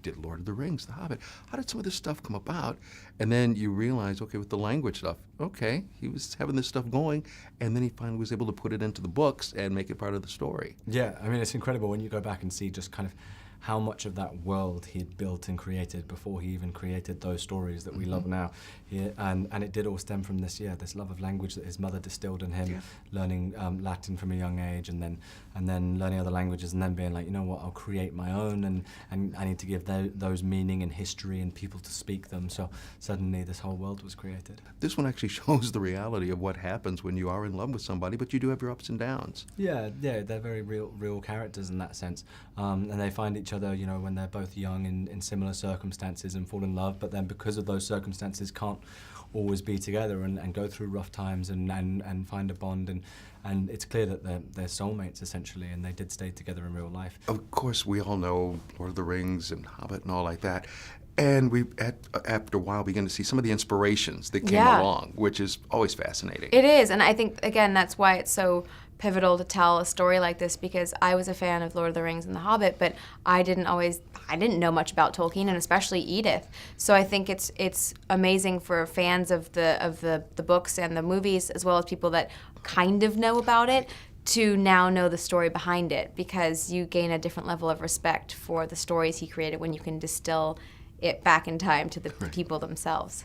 did Lord of the Rings, The Hobbit. How did some of this stuff come about? And then you realize, okay, with the language stuff, okay, he was having this stuff going, and then he finally was able to put it into the books and make it part of the story. Yeah, I mean, it's incredible when you go back and see just kind of how much of that world he'd built and created before he even created those stories that we love now. And it did all stem from this love of language that his mother distilled in him, learning Latin from a young age, and then learning other languages, and then being like, you know what, I'll create my own, and I need to give those meaning and history and people to speak them. So suddenly this whole world was created. This one actually shows the reality of what happens when you are in love with somebody, but you do have your ups and downs. Yeah, they're very real characters in that sense, and they find each other, you know, when they're both young in similar circumstances and fall in love, but then because of those circumstances can't always be together and go through rough times and find a bond, and it's clear that they're soulmates essentially, and they did stay together in real life. Of course, we all know Lord of the Rings and Hobbit and all like that. And we, after a while, began to see some of the inspirations that came along, which is always fascinating. It is, and I think, again, that's why it's so pivotal to tell a story like this, because I was a fan of Lord of the Rings and The Hobbit, but I didn't know much about Tolkien, and especially Edith. So I think it's amazing for fans of the books and the movies, as well as people that kind of know about it, to now know the story behind it, because you gain a different level of respect for the stories he created when you can distill it back in time to the people themselves.